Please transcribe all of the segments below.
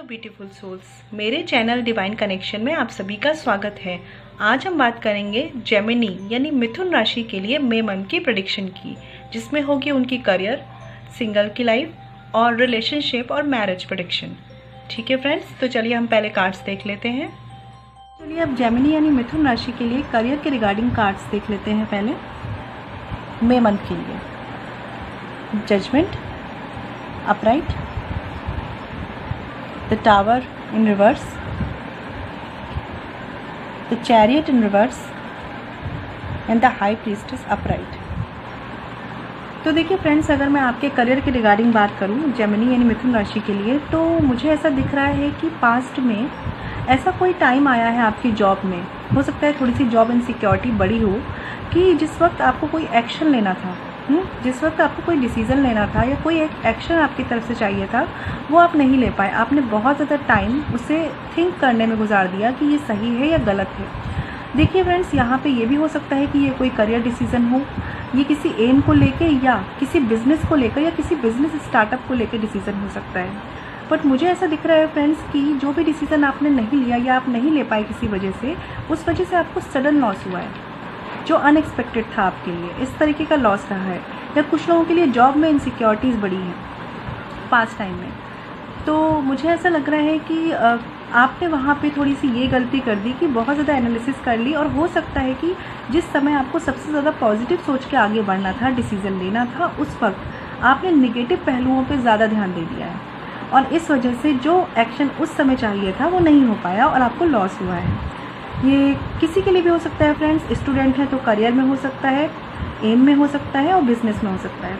Beautiful souls, मेरे channel divine connection में आप सभी का स्वागत है। आज हम बात करेंगे जेमिनी यानी मिथुन राशि के लिए मई मंथ की प्रेडिक्शन की, जिसमें होगी उनकी करियर, सिंगल की लाइफ और रिलेशनशिप और मैरिज प्रेडिक्शन। ठीक है फ्रेंड्स, तो चलिए हम पहले कार्ड्स देख लेते हैं। चलिए अब जेमिनी यानी मिथुन राशि के लिए करियर के रिगार्डिंग कार्ड्स देख लेते हैं पहले मई मंथ के लिए। Judgement, upright, the tower in reverse, the chariot in reverse and the high priestess upright। तो देखिए फ्रेंड्स, अगर मैं आपके करियर के रिगार्डिंग बात करूं जेमिनी यानी मिथुन राशि के लिए, तो मुझे ऐसा दिख रहा है कि पास्ट में ऐसा कोई टाइम आया है आपकी जॉब में, हो सकता है थोड़ी सी जॉब इनसिक्योरिटी बड़ी हो, कि जिस वक्त आपको कोई एक्शन लेना था, जिस वक्त आपको कोई डिसीज़न लेना था या कोई एक एक्शन आपकी तरफ से चाहिए था, वो आप नहीं ले पाए। आपने बहुत ज़्यादा टाइम उसे थिंक करने में गुजार दिया कि ये सही है या गलत है। देखिए फ्रेंड्स, यहाँ पे ये भी हो सकता है कि ये कोई करियर डिसीज़न हो, ये किसी एम को लेके या किसी बिज़नेस को लेकर या किसी बिज़नेस स्टार्टअप को लेकर डिसीज़न हो सकता है। बट मुझे ऐसा दिख रहा है फ्रेंड्स कि जो भी डिसीज़न आपने नहीं लिया या आप नहीं ले पाए किसी वजह से, उस वजह से आपको सडन लॉस हुआ है जो अनएक्सपेक्टेड था आपके लिए। इस तरीके का लॉस रहा है, या कुछ लोगों के लिए जॉब में इनसिक्योरिटीज़ बढ़ी हैं पास्ट टाइम में। तो मुझे ऐसा लग रहा है कि आपने वहाँ पे थोड़ी सी ये गलती कर दी कि बहुत ज़्यादा एनालिसिस कर ली, और हो सकता है कि जिस समय आपको सबसे ज़्यादा पॉजिटिव सोच के आगे बढ़ना था, डिसीज़न लेना था, उस वक्त आपने निगेटिव पहलुओं पे ज़्यादा ध्यान दे दिया है, और इस वजह से जो एक्शन उस समय चाहिए था वो नहीं हो पाया और आपको लॉस हुआ है। ये किसी के लिए भी हो सकता है फ्रेंड्स। स्टूडेंट है तो करियर में हो सकता है, एम में हो सकता है और बिजनेस में हो सकता है।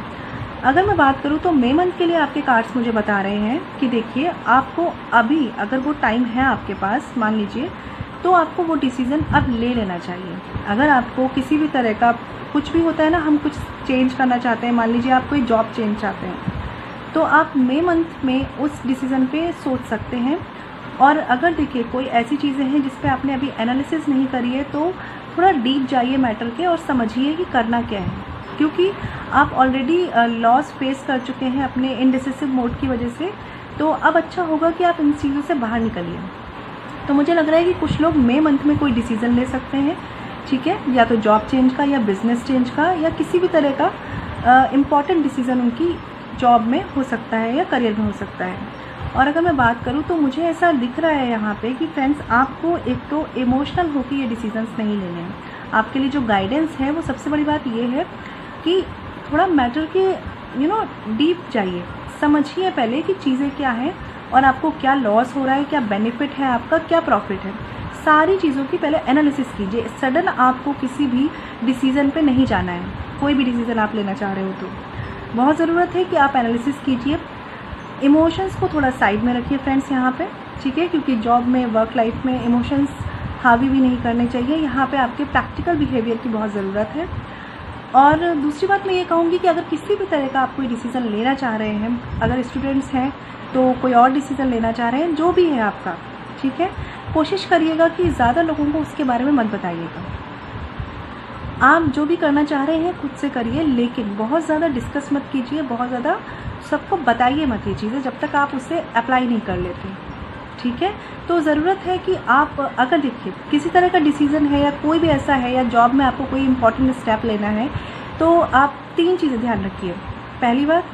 अगर मैं बात करूँ तो मई मंथ के लिए आपके कार्ड्स मुझे बता रहे हैं कि देखिए, आपको अभी अगर वो टाइम है आपके पास, मान लीजिए, तो आपको वो डिसीज़न अब ले लेना चाहिए। अगर आपको किसी भी तरह का कुछ भी होता है ना, हम कुछ चेंज करना चाहते हैं, मान लीजिए आप कोई जॉब चेंज चाहते हैं, तो आप मई मंथ में उस डिसीज़न पे सोच सकते हैं। और अगर देखिए कोई ऐसी चीज़ें हैं जिस पे आपने अभी एनालिसिस नहीं करी है, तो थोड़ा डीप जाइए मैटर के और समझिए कि करना क्या है, क्योंकि आप ऑलरेडी लॉस फेस कर चुके हैं अपने इनडिसिसिव मोड की वजह से। तो अब अच्छा होगा कि आप इन चीज़ों से बाहर निकलिए। तो मुझे लग रहा है कि कुछ लोग मई मंथ में कोई डिसीज़न ले सकते हैं, ठीक है, या तो जॉब चेंज का या बिज़नेस चेंज का या किसी भी तरह का इम्पॉर्टेंट डिसीज़न उनकी जॉब में हो सकता है या करियर में हो सकता है। और अगर मैं बात करूँ तो मुझे ऐसा दिख रहा है यहाँ पे कि फ्रेंड्स, आपको एक तो इमोशनल होकर ये डिसीजंस नहीं लेने हैं। आपके लिए जो गाइडेंस है वो सबसे बड़ी बात ये है कि थोड़ा मैटर के डीप जाइए, समझिए पहले कि चीज़ें क्या हैं और आपको क्या लॉस हो रहा है, क्या बेनिफिट है आपका, क्या प्रॉफिट है। सारी चीज़ों की पहले एनालिसिस कीजिए। सडन आपको किसी भी डिसीज़न पे नहीं जाना है। कोई भी डिसीज़न आप लेना चाह रहे हो तो बहुत ज़रूरत है कि आप एनालिसिस कीजिए। इमोशंस को थोड़ा साइड में रखिए फ्रेंड्स यहाँ पे, ठीक है, क्योंकि जॉब में, वर्क लाइफ में इमोशंस हावी भी नहीं करने चाहिए। यहाँ पे आपके प्रैक्टिकल बिहेवियर की बहुत ज़रूरत है। और दूसरी बात मैं ये कहूँगी कि अगर किसी भी तरह का आप कोई डिसीज़न लेना चाह रहे हैं, अगर स्टूडेंट्स हैं तो कोई और डिसीज़न लेना चाह रहे हैं, जो भी है आपका, ठीक है, कोशिश करिएगा कि ज़्यादा लोगों को उसके बारे में मत बताइएगा। आप जो भी करना चाह रहे हैं खुद से करिए, लेकिन बहुत ज़्यादा डिस्कस मत कीजिए, बहुत ज़्यादा सबको बताइए मत ये चीज़ें जब तक आप उसे अप्लाई नहीं कर लेते, ठीक है। तो ज़रूरत है कि आप अगर देखिए किसी तरह का डिसीज़न है या कोई भी ऐसा है, या जॉब में आपको कोई इंपॉर्टेंट स्टेप लेना है, तो आप 3 चीज़ें ध्यान रखिए। पहली बात,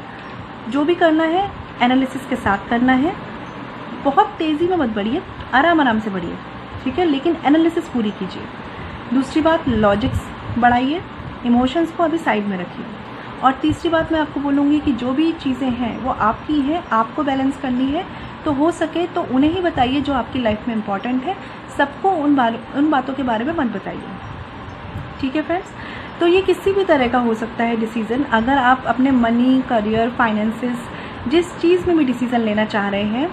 जो भी करना है एनालिसिस के साथ करना है, बहुत तेज़ी में मत बढ़िए, आराम आराम से बढ़िए, ठीक है, लेकिन एनालिसिस पूरी कीजिए। दूसरी बात, लॉजिक्स बढ़ाइए, इमोशंस को अभी साइड में रखिए। और तीसरी बात मैं आपको बोलूँगी कि जो भी चीज़ें हैं वो आपकी हैं, आपको बैलेंस करनी है, तो हो सके तो उन्हें ही बताइए जो आपकी लाइफ में इम्पॉर्टेंट है। सबको उन बातों के बारे में मत बताइए, ठीक है फ्रेंड्स। तो ये किसी भी तरह का हो सकता है डिसीज़न। अगर आप अपने मनी, करियर, फाइनेंसेस, जिस चीज़ में भी डिसीज़न लेना चाह रहे हैं,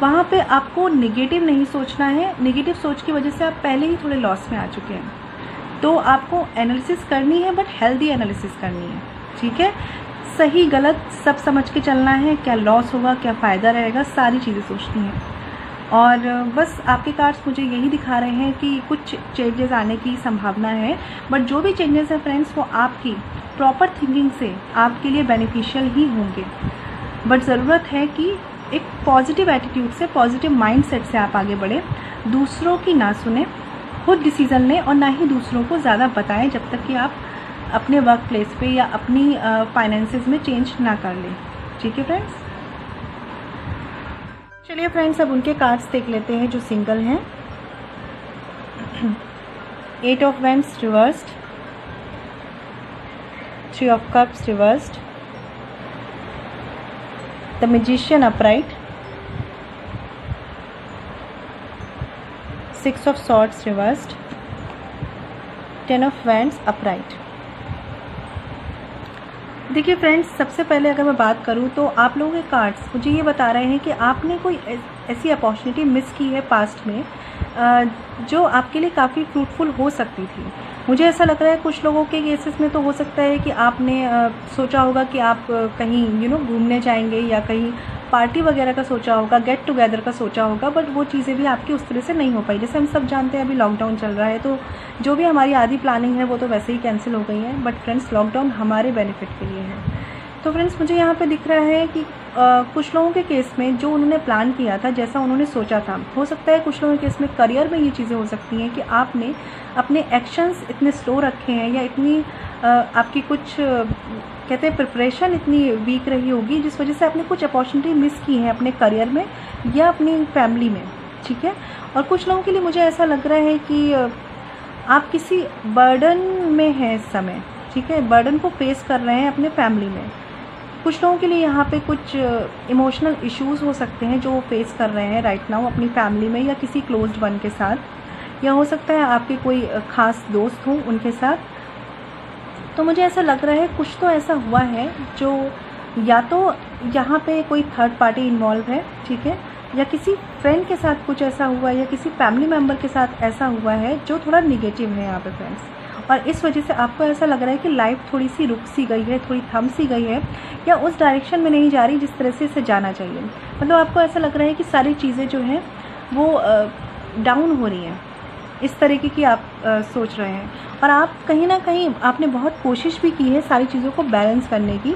वहाँ पे आपको नेगेटिव नहीं सोचना है। नेगेटिव सोच की वजह से आप पहले ही थोड़े लॉस में आ चुके हैं। तो आपको एनालिसिस करनी है, बट हेल्दी एनालिसिस करनी है, ठीक है। सही गलत सब समझ के चलना है, क्या लॉस होगा, क्या फ़ायदा रहेगा, सारी चीज़ें सोचनी है। और बस आपके कार्ड्स मुझे यही दिखा रहे हैं कि कुछ चेंजेस आने की संभावना है, बट जो भी चेंजेस हैं फ्रेंड्स, वो आपकी प्रॉपर थिंकिंग से आपके लिए बेनिफिशियल ही होंगे। बट ज़रूरत है कि एक पॉजिटिव एटीट्यूड से, पॉजिटिव माइंडसेट से आप आगे बढ़ें, दूसरों की ना सुने, खुद डिसीज़न लें और ना ही दूसरों को ज़्यादा बताएं जब तक कि आप अपने वर्क प्लेस पे या अपनी फाइनेंसेस में चेंज ना कर लें। ठीक है फ्रेंड्स, चलिए फ्रेंड्स अब उनके कार्ड्स देख लेते हैं जो सिंगल हैं। 8 of wands reversed, 3 of cups reversed, the magician upright, 6 of swords reversed, 10 of wands upright. देखिए फ्रेंड्स, सबसे पहले अगर मैं बात करूं तो आप लोगों के कार्ड्स मुझे ये बता रहे हैं कि आपने कोई ऐसी अपॉर्चुनिटी मिस की है पास्ट में जो आपके लिए काफ़ी फ्रूटफुल हो सकती थी। मुझे ऐसा लग रहा है कुछ लोगों के केसेस में तो हो सकता है कि आपने सोचा होगा कि आप कहीं घूमने जाएंगे या कहीं पार्टी वगैरह का सोचा होगा, गेट टुगेदर का सोचा होगा, बट वो चीज़ें भी आपकी उस तरह से नहीं हो पाई। जैसे हम सब जानते हैं अभी लॉकडाउन चल रहा है, तो जो भी हमारी आधी प्लानिंग है वो तो वैसे ही कैंसिल हो गई है। बट फ्रेंड्स, लॉकडाउन हमारे बेनिफिट के लिए है। तो फ्रेंड्स, मुझे यहाँ पे दिख रहा है कि कुछ लोगों के केस में जो उन्होंने प्लान किया था, जैसा उन्होंने सोचा था, हो सकता है कुछ लोगों के केस में करियर में ये चीज़ें हो सकती हैं कि आपने अपने एक्शंस इतने स्लो रखे हैं या इतनी आपकी कुछ कहते हैं प्रिपरेशन इतनी वीक रही होगी, जिस वजह से आपने कुछ अपॉर्चुनिटी मिस की है अपने करियर में या अपनी फैमिली में। ठीक है, और कुछ लोगों के लिए मुझे ऐसा लग रहा है कि आप किसी बर्डन में हैं इस समय। ठीक है, बर्डन को फेस कर रहे हैं अपने फैमिली में। कुछ लोगों के लिए यहाँ पे कुछ इमोशनल इश्यूज हो सकते हैं जो वो फेस कर रहे हैं राइट नाउ अपनी फैमिली में या किसी क्लोज्ड वन के साथ, या हो सकता है आपके कोई ख़ास दोस्त हों उनके साथ। तो मुझे ऐसा लग रहा है कुछ तो ऐसा हुआ है जो या तो यहाँ पे कोई थर्ड पार्टी इन्वॉल्व है, ठीक है, या किसी फ्रेंड के साथ कुछ ऐसा हुआ है या किसी फैमिली मेम्बर के साथ ऐसा हुआ है जो थोड़ा निगेटिव है यहाँ पे फ्रेंड्स। और इस वजह से आपको ऐसा लग रहा है कि लाइफ थोड़ी सी रुक सी गई है, थोड़ी थम सी गई है, या उस डायरेक्शन में नहीं जा रही जिस तरह से इसे जाना चाहिए। मतलब आपको ऐसा लग रहा है कि सारी चीज़ें जो हैं वो डाउन हो रही हैं, इस तरीके की आप सोच रहे हैं। और आप कहीं ना कहीं आपने बहुत कोशिश भी की है सारी चीज़ों को बैलेंस करने की।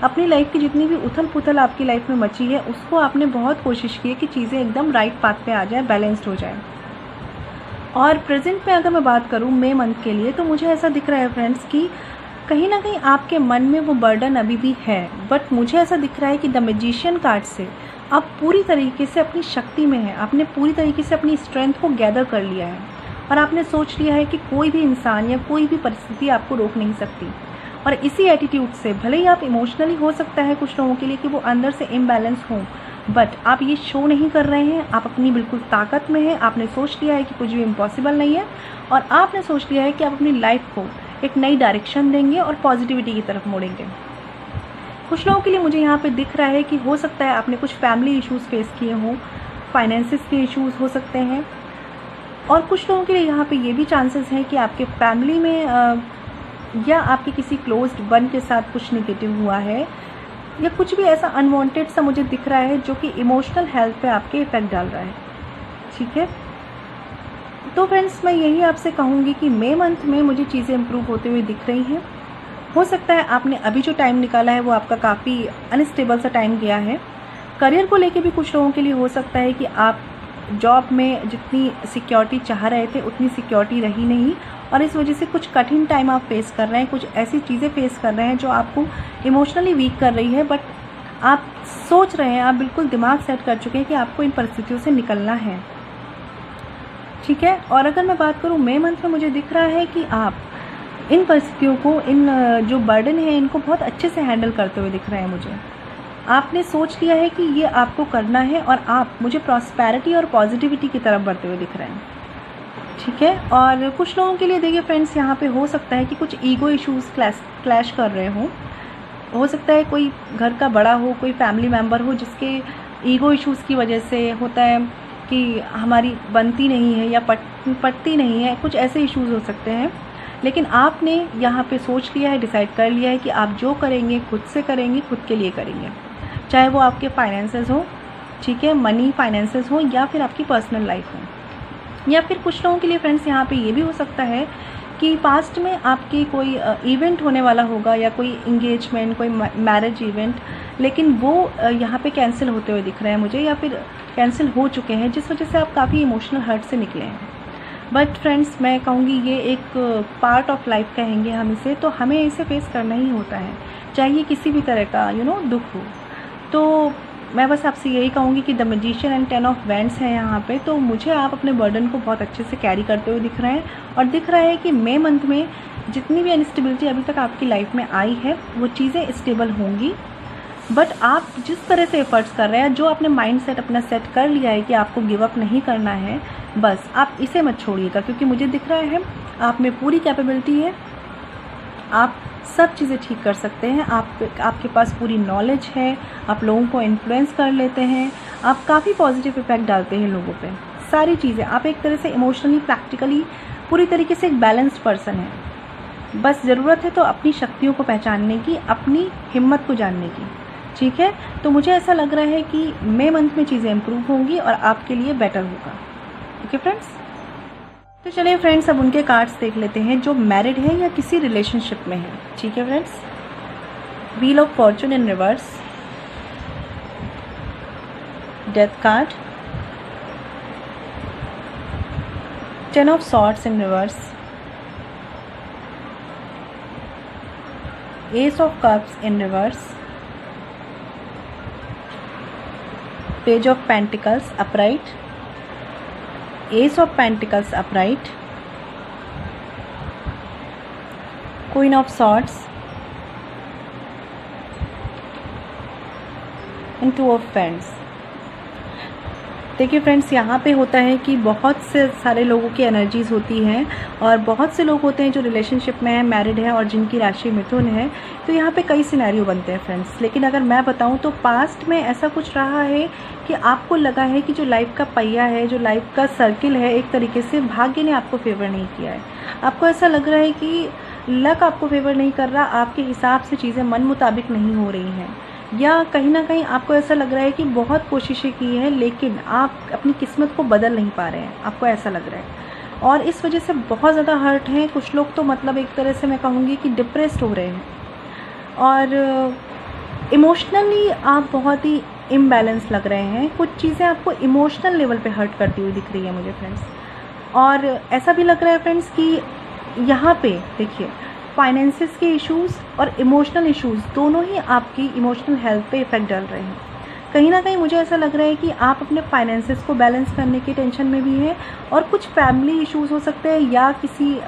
अपनी लाइफ की जितनी भी उथल पुथल आपकी लाइफ में मची है उसको आपने बहुत कोशिश की है कि चीज़ें एकदम राइट पाथ पे आ जाए, बैलेंस्ड हो जाए। और प्रेजेंट में अगर मैं बात करूँ मई मंथ के लिए, तो मुझे ऐसा दिख रहा है फ्रेंड्स कि कहीं ना कहीं आपके मन में वो बर्डन अभी भी है, बट मुझे ऐसा दिख रहा है कि द मैजिशियन कार्ड से आप पूरी तरीके से अपनी शक्ति में है, आपने पूरी तरीके से अपनी स्ट्रेंथ को गैदर कर लिया है और आपने सोच लिया है कि कोई भी इंसान या कोई भी परिस्थिति आपको रोक नहीं सकती। और इसी एटीट्यूड से भले ही आप इमोशनली हो सकता है कुछ लोगों के लिए कि वो अंदर से इम्बैलेंस हों, बट आप ये शो नहीं कर रहे हैं, आप अपनी बिल्कुल ताकत में हैं। आपने सोच लिया है कि कुछ भी इम्पॉसिबल नहीं है और आपने सोच लिया है कि आप अपनी लाइफ को एक नई डायरेक्शन देंगे और पॉजिटिविटी की तरफ मोड़ेंगे। कुछ लोगों के लिए मुझे यहाँ पे दिख रहा है कि हो सकता है आपने कुछ फैमिली इश्यूज़ फेस किए हों, फाइनेंसिस के इश्यूज़ हो सकते हैं, और कुछ लोगों के लिए यहाँ पे ये भी चांसेस हैं कि आपके फैमिली में या आपके किसी क्लोज्ड वन के साथ कुछ नेगेटिव हुआ है या कुछ भी ऐसा अनवांटेड सा मुझे दिख रहा है जो कि इमोशनल हेल्थ पे आपके इफेक्ट डाल रहा है। ठीक है, तो फ्रेंड्स मैं यही आपसे कहूँगी कि मई मंथ में मुझे चीज़ें इम्प्रूव होते हुए दिख रही हैं। हो सकता है आपने अभी जो टाइम निकाला है वो आपका काफ़ी अनस्टेबल सा टाइम गया है। करियर को लेके भी कुछ लोगों के लिए हो सकता है कि आप जॉब में जितनी सिक्योरिटी चाह रहे थे उतनी सिक्योरिटी रही नहीं और इस वजह से कुछ कठिन टाइम आप फेस कर रहे हैं, कुछ ऐसी चीज़ें फेस कर रहे हैं जो आपको इमोशनली वीक कर रही है, बट आप सोच रहे हैं, आप बिल्कुल दिमाग सेट कर चुके हैं कि आपको इन परिस्थितियों से निकलना है। ठीक है, और अगर मैं बात करूँ मई मंथ में मुझे दिख रहा है कि आप इन परिस्थितियों को, इन जो बर्डन है इनको बहुत अच्छे से हैंडल करते हुए दिख रहे हैं। मुझे आपने सोच लिया है कि ये आपको करना है और आप मुझे प्रॉस्पेरिटी और पॉजिटिविटी की तरफ बढ़ते हुए दिख रहे हैं। ठीक है, और कुछ लोगों के लिए देखिए फ्रेंड्स यहाँ पे हो सकता है कि कुछ ईगो इश्यूज़ क्लैश कर रहे हों। हो सकता है कोई घर का बड़ा हो, कोई फैमिली मेम्बर हो जिसके ईगो इश्यूज़ की वजह से होता है कि हमारी बनती नहीं है या पटती नहीं है, कुछ ऐसे इश्यूज़ हो सकते हैं। लेकिन आपने यहाँ पे सोच लिया है, डिसाइड कर लिया है कि आप जो करेंगे खुद से करेंगे, खुद के लिए करेंगे, चाहे वो आपके फाइनेंसेस हो, ठीक है, मनी फाइनेंसेस हो, या फिर आपकी पर्सनल लाइफ हो। या फिर कुछ लोगों के लिए फ्रेंड्स यहाँ पे ये भी हो सकता है कि पास्ट में आपकी कोई इवेंट होने वाला होगा या कोई इंगेजमेंट, कोई मैरिज इवेंट, लेकिन वो यहाँ पे कैंसिल होते हुए दिख रहे हैं मुझे, या फिर कैंसिल हो चुके हैं, जिस वजह से आप काफ़ी इमोशनल हर्ट से निकले हैं। बट फ्रेंड्स, मैं कहूँगी ये एक पार्ट ऑफ लाइफ कहेंगे हम इसे, तो हमें इसे फेस करना ही होता है, चाहे किसी भी तरह का दुख हो। तो मैं बस आपसे यही कहूँगी कि the magician and 10 of wands है यहाँ पे, तो मुझे आप अपने बर्डन को बहुत अच्छे से कैरी करते हुए दिख रहे हैं, और दिख रहा है कि मई मंथ में जितनी भी अनस्टेबिलिटी अभी तक आपकी लाइफ में आई है वो चीज़ें स्टेबल होंगी। बट आप जिस तरह से एफर्ट्स कर रहे हैं, जो आपने माइंड सेट अपना सेट कर लिया है कि आपको गिव अप नहीं करना है, बस आप इसे मत छोड़िएगा, क्योंकि मुझे दिख रहा है आप में पूरी कैपेबिलिटी है, आप सब चीज़ें ठीक कर सकते हैं, आपके पास पूरी नॉलेज है, आप लोगों को इन्फ्लुएंस कर लेते हैं, आप काफ़ी पॉजिटिव इफेक्ट डालते हैं लोगों पे, सारी चीज़ें, आप एक तरह से इमोशनली, प्रैक्टिकली पूरी तरीके से एक बैलेंस्ड पर्सन है। बस ज़रूरत है तो अपनी शक्तियों को पहचानने की, अपनी हिम्मत को जानने की, ठीक है। तो मुझे ऐसा लग रहा है कि मई मंथ में चीज़ें इम्प्रूव होंगी और आपके लिए बेटर होगा। ओके फ्रेंड्स, तो चलिए फ्रेंड्स, अब उनके कार्ड्स देख लेते हैं जो मैरिड है या किसी रिलेशनशिप में है, ठीक है friends. Wheel of Fortune in reverse, death card, 10 of swords in reverse, S of cups in reverse, page of pentacles upright, S of pentacles upright, queen of swords and 2 of wands. देखिए friends, यहाँ पे होता है कि बहुत से सारे लोगों की एनर्जीज़ होती हैं, और बहुत से लोग होते हैं जो रिलेशनशिप में है, मैरिड है, और जिनकी राशि मिथुन है। तो यहाँ पे कई सिनेरियो बनते हैं फ्रेंड्स, लेकिन अगर मैं बताऊँ तो पास्ट में ऐसा कुछ रहा है कि आपको लगा है कि जो लाइफ का पहिया है, जो लाइफ का सर्किल है, एक तरीके से भाग्य ने आपको फेवर नहीं किया है। आपको ऐसा लग रहा है कि लक आपको फेवर नहीं कर रहा, आपके हिसाब से चीज़ें मन मुताबिक नहीं हो रही हैं, या कहीं ना कहीं आपको ऐसा लग रहा है कि बहुत कोशिशें की हैं लेकिन आप अपनी किस्मत को बदल नहीं पा रहे हैं, आपको ऐसा लग रहा है, और इस वजह से बहुत ज़्यादा हर्ट हैं। कुछ लोग तो मतलब एक तरह से मैं कहूँगी कि डिप्रेस्ड हो रहे हैं, और इमोशनली आप बहुत ही इम्बैलेंस लग रहे हैं। कुछ चीज़ें आपको इमोशनल लेवल पे हर्ट करती हुई दिख रही है मुझे फ्रेंड्स, और ऐसा भी लग रहा है फ्रेंड्स कि यहाँ पे देखिए फाइनेंसेस के इश्यूज़ और इमोशनल इश्यूज़ दोनों ही आपकी इमोशनल हेल्थ पे इफ़ेक्ट डाल रहे हैं। कहीं ना कहीं मुझे ऐसा लग रहा है कि आप अपने फाइनेंसेस को बैलेंस करने की टेंशन में भी हैं, और कुछ फैमिली इश्यूज़ हो सकते हैं, या किसी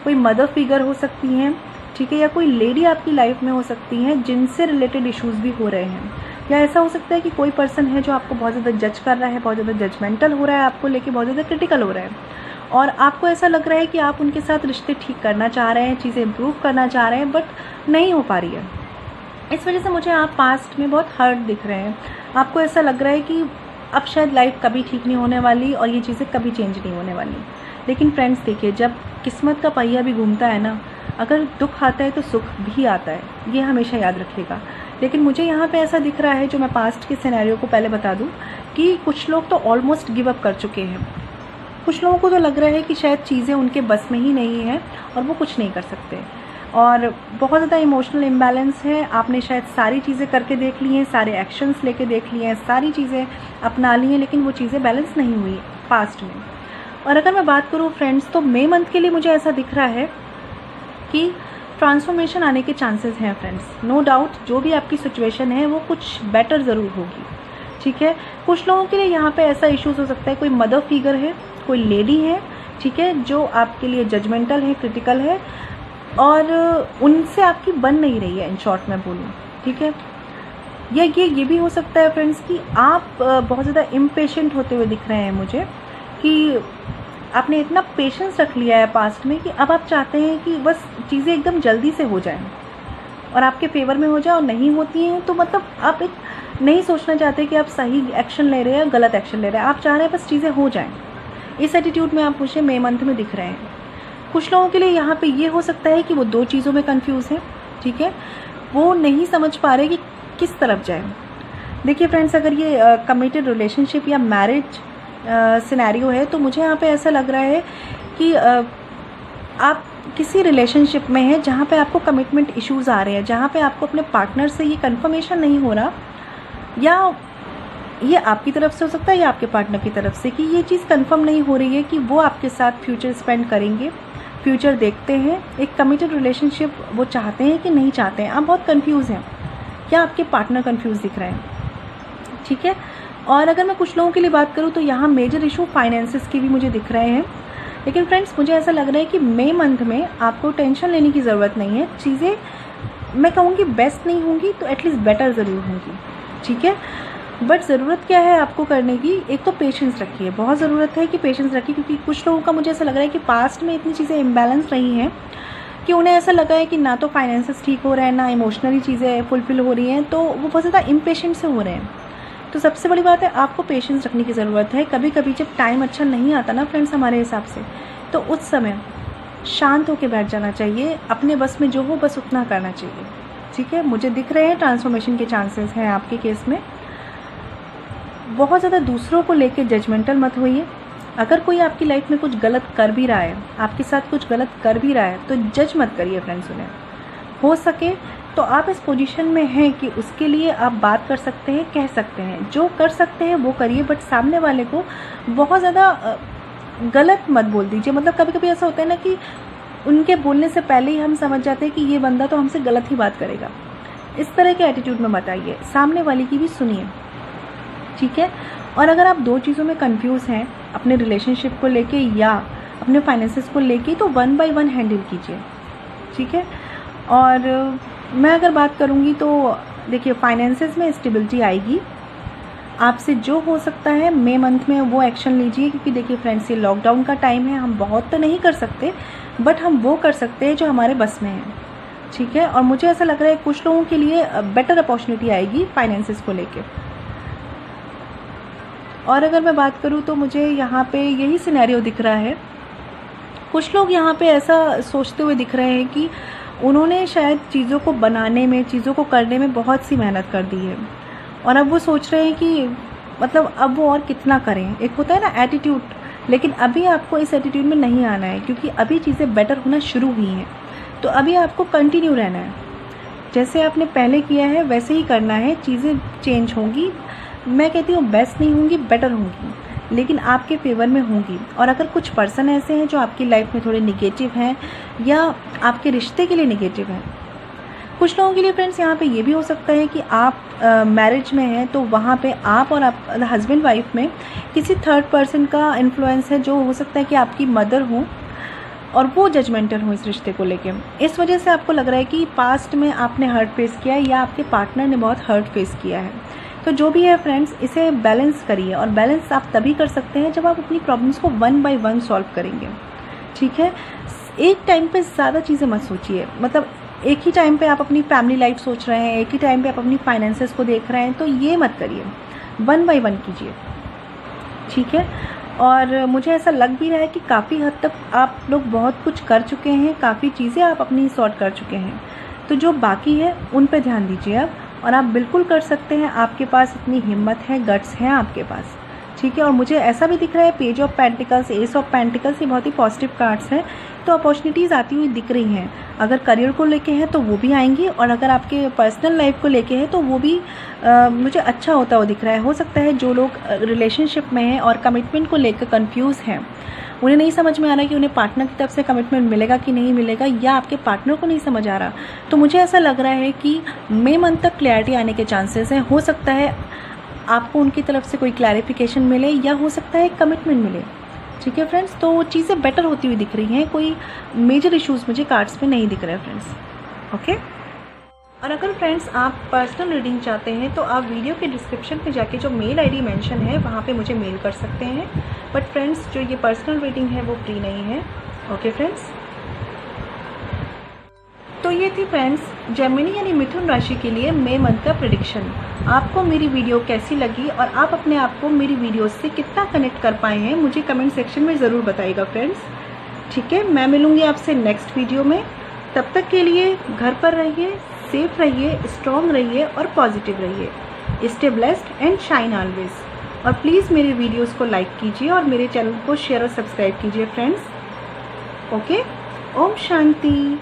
कोई मदर फिगर हो सकती हैं, ठीक है, या कोई लेडी आपकी लाइफ में हो सकती हैं जिनसे रिलेटेड इश्यूज़ भी हो रहे हैं, या ऐसा हो सकता है कि कोई पर्सन है जो आपको बहुत ज़्यादा जज कर रहा है, बहुत ज़्यादा जजमेंटल हो रहा है, आपको लेके बहुत ज़्यादा क्रिटिकल हो रहा है, और आपको ऐसा लग रहा है कि आप उनके साथ रिश्ते ठीक करना चाह रहे हैं, चीज़ें इम्प्रूव करना चाह रहे हैं, बट नहीं हो पा रही है। इस वजह से मुझे आप पास्ट में बहुत हर्ट दिख रहे हैं। आपको ऐसा लग रहा है कि अब शायद लाइफ कभी ठीक नहीं होने वाली, और ये चीज़ें कभी चेंज नहीं होने वाली। लेकिन फ्रेंड्स देखिए, जब किस्मत का पहिया भी घूमता है ना, अगर दुख आता है तो सुख भी आता है, ये हमेशा याद रखिएगा। लेकिन मुझे यहाँ पे ऐसा दिख रहा है, जो मैं पास्ट के सिनेरियो को पहले बता दूँ, कि कुछ लोग तो ऑलमोस्ट गिव अप कर चुके हैं। कुछ लोगों को तो लग रहा है कि शायद चीज़ें उनके बस में ही नहीं है और वो कुछ नहीं कर सकते, और बहुत ज़्यादा इमोशनल इम्बैलेंस है। आपने शायद सारी चीज़ें करके देख ली हैं, सारे एक्शंस लेके देख लिए हैं, सारी चीज़ें अपना ली हैं, लेकिन वो चीज़ें बैलेंस नहीं हुई पास्ट में। और अगर मैं बात करूँ फ्रेंड्स, तो मई मंथ के लिए मुझे ऐसा दिख रहा है कि ट्रांसफॉर्मेशन आने के चांसेस हैं फ्रेंड्स। नो डाउट जो भी आपकी सिचुएशन है वो कुछ बेटर ज़रूर होगी, ठीक है। कुछ लोगों के लिए यहाँ पे ऐसा इश्यूज़ हो सकता है, कोई मदर फिगर है, कोई लेडी है, ठीक है, जो आपके लिए जजमेंटल है, क्रिटिकल है, और उनसे आपकी बन नहीं रही है, इन शॉर्ट में बोलूँ, ठीक है। या ये भी हो सकता है फ्रेंड्स कि आप बहुत ज़्यादा इम्पेशेंट होते हुए दिख रहे हैं मुझे, कि आपने इतना पेशेंस रख लिया है पास्ट में कि अब आप चाहते हैं कि बस चीज़ें एकदम जल्दी से हो जाएं और आपके फेवर में हो जाए, और नहीं होती हैं तो मतलब आप एक नहीं सोचना चाहते कि आप सही एक्शन ले रहे हैं या गलत एक्शन ले रहे हैं, आप चाह रहे हैं बस चीज़ें हो जाएं। इस एटीट्यूड में आप मुझे मई मंथ में दिख रहे हैं। कुछ लोगों के लिए यहाँ पे ये हो सकता है कि वो दो चीज़ों में कंफ्यूज हैं, ठीक है, वो नहीं समझ पा रहे कि किस तरफ जाए। देखिए फ्रेंड्स, अगर ये कमिटेड रिलेशनशिप या मैरिज सिनेरियो है, तो मुझे यहाँ पे ऐसा लग रहा है कि आप किसी रिलेशनशिप में हैं जहाँ पे आपको कमिटमेंट इश्यूज़ आ रहे हैं, जहाँ पे आपको अपने पार्टनर से ये कंफर्मेशन नहीं हो रहा, या ये आपकी तरफ से हो सकता है या आपके पार्टनर की तरफ से, कि ये चीज़ कंफर्म नहीं हो रही है कि वो आपके साथ फ्यूचर स्पेंड करेंगे, फ्यूचर देखते हैं, एक कमिटेड रिलेशनशिप वो चाहते हैं कि नहीं चाहते हैं। आप बहुत कंफ्यूज हैं, क्या आपके पार्टनर कंफ्यूज दिख रहे हैं, ठीक है। और अगर मैं कुछ लोगों के लिए बात करूँ तो यहाँ मेजर इशू फाइनेंसेस की भी मुझे दिख रहे हैं। लेकिन फ्रेंड्स, मुझे ऐसा लग रहा है कि मई मंथ में आपको टेंशन लेने की ज़रूरत नहीं है। चीज़ें मैं कहूँगी बेस्ट नहीं होंगी तो एटलीस्ट बेटर ज़रूर होंगी, ठीक है। बट ज़रूरत क्या है आपको करने की, एक तो पेशेंस रखिए, बहुत ज़रूरत है कि पेशेंस रखिए, क्योंकि कुछ लोगों का मुझे ऐसा लग रहा है कि पास्ट में इतनी चीज़ें इम्बैलेंस रही हैं कि उन्हें ऐसा लगा है कि ना तो फाइनेंसेस ठीक हो रहे हैं, ना इमोशनली चीज़ें फुलफिल हो रही हैं, तो वो बहुत ज़्यादा इम्पेशेंट से हो रहे हैं। तो सबसे बड़ी बात है, आपको पेशेंस रखने की ज़रूरत है। कभी कभी जब टाइम अच्छा नहीं आता ना फ्रेंड्स हमारे हिसाब से, तो उस समय शांत होकर बैठ जाना चाहिए, अपने बस में जो हो बस उतना करना चाहिए, ठीक है। मुझे दिख रहे हैं ट्रांसफॉर्मेशन के चांसेस हैं आपके केस में। बहुत ज़्यादा दूसरों को लेके जजमेंटल मत होइए। अगर कोई आपकी लाइफ में कुछ गलत कर भी रहा है, आपके साथ कुछ गलत कर भी रहा है, तो जज मत करिए फ्रेंड्स उन्हें। हो सके तो आप इस पोजीशन में हैं कि उसके लिए आप बात कर सकते हैं, कह सकते हैं, जो कर सकते हैं वो करिए, बट सामने वाले को बहुत ज़्यादा गलत मत बोल दीजिए। मतलब कभी कभी ऐसा होता है ना कि उनके बोलने से पहले ही हम समझ जाते हैं कि ये बंदा तो हमसे गलत ही बात करेगा। इस तरह के एटीट्यूड में मत आइए, सामने वाले की भी सुनिए, ठीक है। और अगर आप दो चीज़ों में कंफ्यूज हैं, अपने रिलेशनशिप को लेके या अपने फाइनेंसेस को लेके, तो 1 बाय 1 हैंडल कीजिए, ठीक है। और मैं अगर बात करूँगी तो देखिए, फाइनेंसेस में स्टेबिलिटी आएगी। आपसे जो हो सकता है मई मंथ में वो एक्शन लीजिए, क्योंकि देखिए फ्रेंड्स, ये लॉकडाउन का टाइम है, हम बहुत तो नहीं कर सकते, बट हम वो कर सकते हैं जो हमारे बस में है, ठीक है। और मुझे ऐसा लग रहा है कुछ लोगों के लिए बेटर अपॉर्चुनिटी आएगी फाइनेंसेस को लेके। और अगर मैं बात करूँ तो मुझे यहाँ पे यही सिनेरियो दिख रहा है। कुछ लोग यहाँ पे ऐसा सोचते हुए दिख रहे हैं कि उन्होंने शायद चीज़ों को बनाने में, चीज़ों को करने में बहुत सी मेहनत कर दी है, और अब वो सोच रहे हैं कि मतलब अब वो और कितना करें। एक होता है ना एटीट्यूड, लेकिन अभी आपको इस एटीट्यूड में नहीं आना है, क्योंकि अभी चीज़ें बेटर होना शुरू हुई हैं। तो अभी आपको कंटिन्यू रहना है, जैसे आपने पहले किया है वैसे ही करना है। चीज़ें चेंज होंगी, मैं कहती हूँ बेस्ट नहीं होंगी, बेटर होंगी, लेकिन आपके फेवर में होंगी। और अगर कुछ पर्सन ऐसे हैं जो आपकी लाइफ में थोड़े निगेटिव हैं या आपके रिश्ते के लिए निगेटिव हैं, कुछ लोगों के लिए फ्रेंड्स यहाँ पे ये भी हो सकता है कि आप मैरिज में हैं, तो वहाँ पे आप और आप हस्बैंड वाइफ में किसी थर्ड पर्सन का इन्फ्लुएंस है, जो हो सकता है कि आपकी मदर हो, और वो जजमेंटल हो इस रिश्ते को लेके। इस वजह से आपको लग रहा है कि पास्ट में आपने हर्ट फेस किया है या आपके पार्टनर ने बहुत हर्ट फेस किया है। तो जो भी है फ्रेंड्स, इसे बैलेंस करिए, और बैलेंस आप तभी कर सकते हैं जब आप अपनी प्रॉब्लम्स को 1 बाय 1 सॉल्व करेंगे, ठीक है। एक टाइम पे ज़्यादा चीज़ें मत सोचिए, मतलब एक ही टाइम पे आप अपनी फैमिली लाइफ सोच रहे हैं, एक ही टाइम पे आप अपनी फाइनेंसेस को देख रहे हैं, तो ये मत करिए, 1 बाय 1 कीजिए, ठीक है। और मुझे ऐसा लग भी रहा है कि काफ़ी हद तक आप लोग बहुत कुछ कर चुके हैं, काफ़ी चीज़ें आप अपनी सॉर्ट कर चुके हैं। तो जो बाकी है उन पे ध्यान दीजिए आप, और आप बिल्कुल कर सकते हैं। आपके पास इतनी हिम्मत है, गट्स हैं आपके पास, ठीक है। और मुझे ऐसा भी दिख रहा है page of pentacles, S of pentacles, ये बहुत ही पॉजिटिव कार्ड्स हैं। तो अपॉर्चुनिटीज़ आती हुई दिख रही हैं। अगर करियर को लेके हैं तो वो भी आएंगी, और अगर आपके पर्सनल लाइफ को लेके हैं तो वो भी मुझे अच्छा होता हुआ दिख रहा है। हो सकता है जो लोग रिलेशनशिप में हैं और कमिटमेंट को लेकर कंफ्यूज हैं, उन्हें नहीं समझ में आ रहा कि उन्हें पार्टनर की तरफ से कमिटमेंट मिलेगा कि नहीं मिलेगा, या आपके पार्टनर को नहीं समझ आ रहा, तो मुझे ऐसा लग रहा है कि मई मंथ तक क्लैरिटी आने के चांसेस हैं। हो सकता है आपको उनकी तरफ से कोई क्लैरिफिकेशन मिले, या हो सकता है कमिटमेंट मिले, ठीक है फ्रेंड्स। तो चीज़ें बेटर होती हुई दिख रही हैं, कोई मेजर इश्यूज़ मुझे कार्ड्स में नहीं दिख रहे हैं फ्रेंड्स, ओके। और अगर फ्रेंड्स आप पर्सनल रीडिंग चाहते हैं तो आप वीडियो के डिस्क्रिप्शन पे जाके जो मेल आईडी मेंशन है वहाँ पे मुझे मेल कर सकते हैं। बट फ्रेंड्स, जो ये पर्सनल रीडिंग है वो फ्री नहीं है, ओके फ्रेंड्स। तो ये थी फ्रेंड्स जेमिनी यानी मिथुन राशि के लिए मई मंथ का प्रेडिक्शन। आपको मेरी वीडियो कैसी लगी और आप अपने आप को मेरी वीडियो से कितना कनेक्ट कर पाए हैं, मुझे कमेंट सेक्शन में ज़रूर बताइएगा फ्रेंड्स, ठीक है। मैं मिलूँगी आपसे नेक्स्ट वीडियो में। तब तक के लिए घर पर रहिए, सेफ रहिए, स्ट्रॉन्ग रहिए और पॉजिटिव रहिए। Stay blessed and shine always. और प्लीज़ मेरे वीडियोस को लाइक कीजिए और मेरे चैनल को शेयर और सब्सक्राइब कीजिए फ्रेंड्स, ओके। ओम शांति।